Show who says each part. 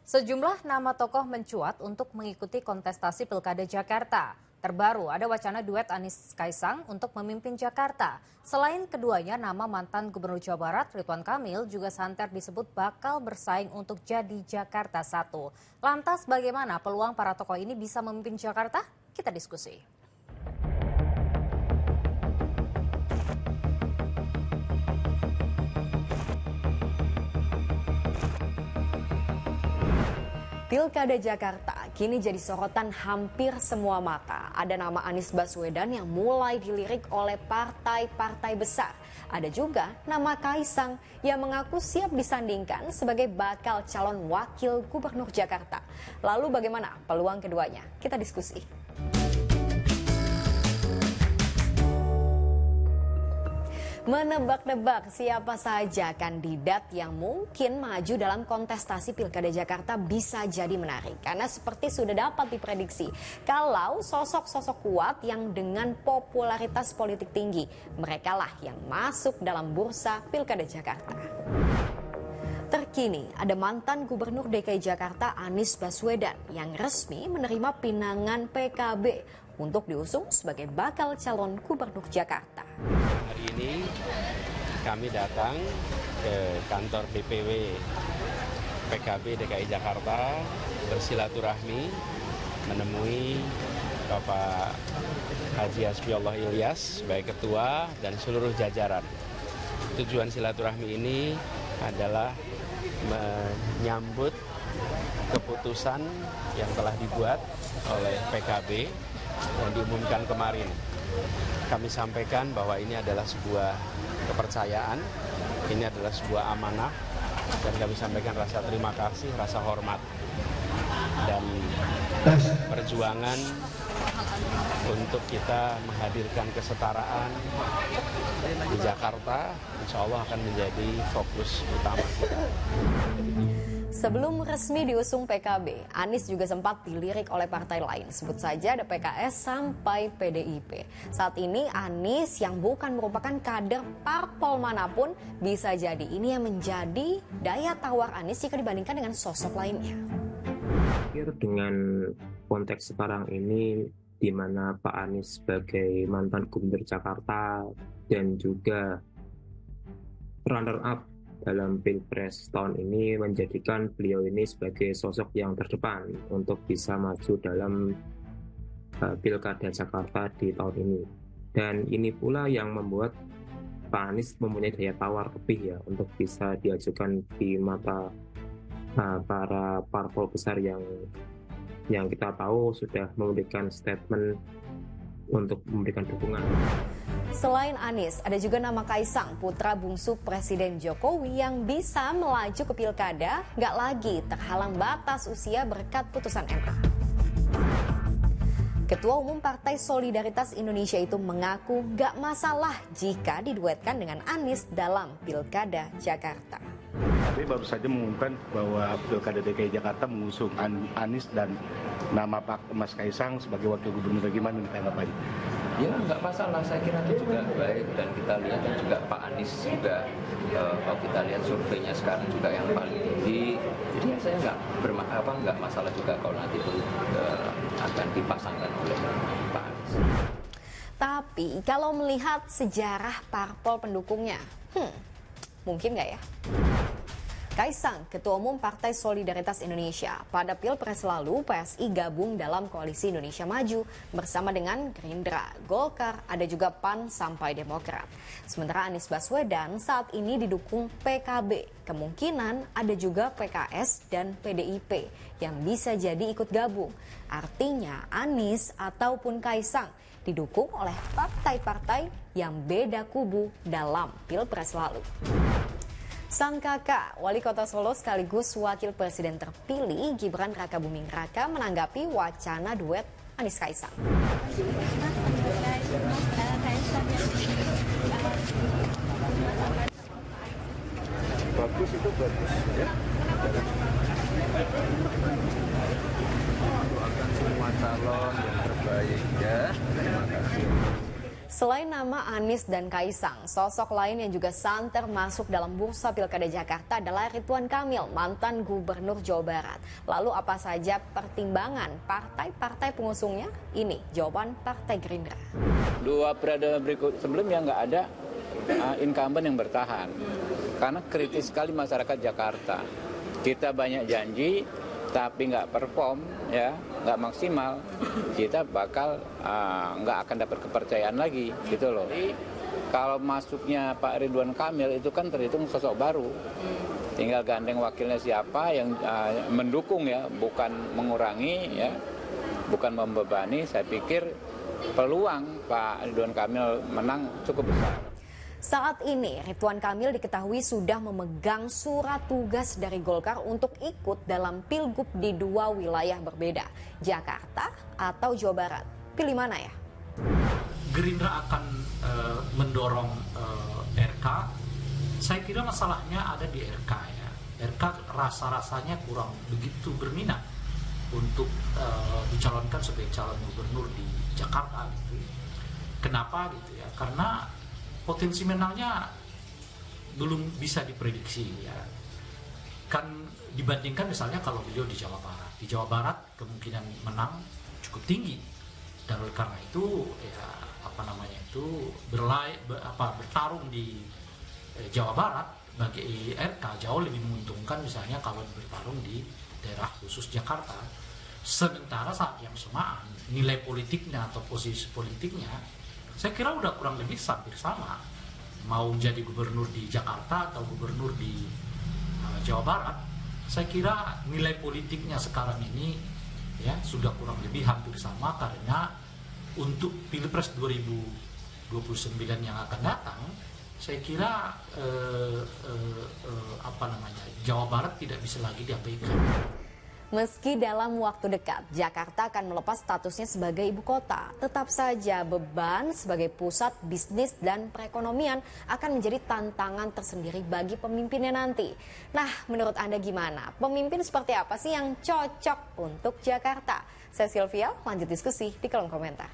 Speaker 1: Sejumlah nama tokoh mencuat untuk mengikuti kontestasi Pilkada Jakarta. Terbaru ada wacana duet Anies Kaisang untuk memimpin Jakarta. Selain keduanya, nama mantan Gubernur Jawa Barat Ridwan Kamil juga santer disebut bakal bersaing untuk jadi Jakarta 1. Lantas bagaimana peluang para tokoh ini bisa memimpin Jakarta? Kita diskusi.
Speaker 2: Pilkada Jakarta kini jadi sorotan hampir semua mata. Ada nama Anies Baswedan yang mulai dilirik oleh partai-partai besar. Ada juga nama Kaisang yang mengaku siap disandingkan sebagai bakal calon wakil gubernur Jakarta. Lalu bagaimana peluang keduanya? Kita diskusi. Menebak-nebak siapa saja kandidat yang mungkin maju dalam kontestasi Pilkada Jakarta bisa jadi menarik. Karena seperti sudah dapat diprediksi, kalau sosok-sosok kuat yang dengan popularitas politik tinggi, merekalah yang masuk dalam bursa Pilkada Jakarta. Terkini, ada mantan Gubernur DKI Jakarta Anies Baswedan yang resmi menerima pinangan PKB untuk diusung sebagai bakal calon gubernur Jakarta.
Speaker 3: Hari ini kami datang ke kantor DPW PKB DKI Jakarta bersilaturahmi menemui Bapak Haji Hasbiullah Ilyas sebagai ketua dan seluruh jajaran. Tujuan silaturahmi ini adalah menyambut keputusan yang telah dibuat oleh PKB yang diumumkan kemarin. Kami sampaikan bahwa ini adalah sebuah kepercayaan, ini adalah sebuah amanah, dan kami sampaikan rasa terima kasih, rasa hormat, dan perjuangan untuk kita menghadirkan kesetaraan di Jakarta, insya Allah akan menjadi fokus utama kita.
Speaker 2: Sebelum resmi diusung PKB, Anies juga sempat dilirik oleh partai lain. Sebut saja ada PKS sampai PDIP. Saat ini Anies yang bukan merupakan kader parpol manapun bisa jadi ini yang menjadi daya tawar Anies jika dibandingkan dengan sosok lainnya.
Speaker 4: Dengan konteks sekarang ini di mana Pak Anies sebagai mantan Gubernur Jakarta dan juga runner up dalam Pilpres tahun ini menjadikan beliau ini sebagai sosok yang terdepan untuk bisa maju dalam Pilkada Jakarta di tahun ini. Dan ini pula yang membuat Pak Anies mempunyai daya tawar lebih ya untuk bisa diajukan di mata para parpol besar yang kita tahu sudah memberikan statement untuk memberikan dukungan.
Speaker 2: Selain Anies, ada juga nama Kaisang, putra bungsu Presiden Jokowi yang bisa melaju ke pilkada, gak lagi terhalang batas usia berkat putusan MA. Ketua Umum Partai Solidaritas Indonesia itu mengaku gak masalah jika diduetkan dengan Anies dalam Pilkada Jakarta.
Speaker 5: Tapi baru saja mengumumkan bahwa Pilkada DKI Jakarta mengusung Anies dan nama Pak Mas Kaisang sebagai wakil gubernur. Bagaimana tanggapannya?
Speaker 6: Ya nggak masalah, saya kira itu juga baik, dan kita lihat kan juga Pak Anies juga kalau kita lihat surveinya sekarang juga yang paling tinggi, jadi ya saya nggak masalah juga kalau nanti itu akan dipasangkan oleh Pak Anies.
Speaker 2: Tapi kalau melihat sejarah parpol pendukungnya, mungkin nggak ya? Kaisang, Ketua Umum Partai Solidaritas Indonesia. Pada Pilpres lalu, PSI gabung dalam Koalisi Indonesia Maju bersama dengan Gerindra, Golkar, ada juga PAN sampai Demokrat. Sementara Anies Baswedan saat ini didukung PKB. Kemungkinan ada juga PKS dan PDIP yang bisa jadi ikut gabung. Artinya Anies ataupun Kaisang didukung oleh partai-partai yang beda kubu dalam Pilpres lalu. Sang kakak, Wali Kota Solo sekaligus Wakil Presiden terpilih Gibran Rakabuming Raka menanggapi wacana duet Anies Kaisang.
Speaker 5: Bagus itu bagus ya.
Speaker 6: Doakan semua calon yang terbaik ya. Terima kasih.
Speaker 2: Selain nama Anies dan Kaisang, sosok lain yang juga santer masuk dalam bursa Pilkada Jakarta adalah Ridwan Kamil, mantan Gubernur Jawa Barat. Lalu apa saja pertimbangan partai-partai pengusungnya? Ini jawaban Partai Gerindra.
Speaker 7: 2 periode berikut sebelumnya nggak ada incumbent yang bertahan. Karena kritis sekali masyarakat Jakarta. Kita banyak janji, tapi nggak perform, ya nggak maksimal, kita bakal nggak akan dapat kepercayaan lagi, gitu loh. Jadi kalau masuknya Pak Ridwan Kamil itu kan terhitung sosok baru, tinggal gandeng wakilnya siapa yang mendukung, ya, bukan mengurangi, ya, bukan membebani. Saya pikir peluang Pak Ridwan Kamil menang cukup besar.
Speaker 2: Saat ini, Ridwan Kamil diketahui sudah memegang surat tugas dari Golkar untuk ikut dalam pilgub di 2 wilayah berbeda, Jakarta atau Jawa Barat. Pilih mana ya?
Speaker 8: Gerindra akan mendorong RK. Saya kira masalahnya ada di RK, ya. RK rasa-rasanya kurang begitu berminat untuk dicalonkan sebagai calon gubernur di Jakarta, gitu. Kenapa gitu ya? Karena potensi menangnya belum bisa diprediksi, ya. Kan dibandingkan misalnya kalau beliau di Jawa Barat. Di Jawa Barat kemungkinan menang cukup tinggi. Dan oleh karena itu ya bertarung di Jawa Barat bagi RK jauh lebih menguntungkan misalnya kalau bertarung di daerah khusus Jakarta. Sementara saat yang samaan nilai politiknya atau posisi politiknya saya kira udah kurang lebih hampir sama. Mau jadi gubernur di Jakarta atau gubernur di Jawa Barat, saya kira nilai politiknya sekarang ini ya sudah kurang lebih hampir sama, karena untuk Pilpres 2029 yang akan datang, saya kira Jawa Barat tidak bisa lagi diabaikan.
Speaker 2: Meski dalam waktu dekat, Jakarta akan melepas statusnya sebagai ibu kota, tetap saja beban sebagai pusat bisnis dan perekonomian akan menjadi tantangan tersendiri bagi pemimpinnya nanti. Nah, menurut Anda gimana? Pemimpin seperti apa sih yang cocok untuk Jakarta? Saya Sylvia, lanjut diskusi di kolom komentar.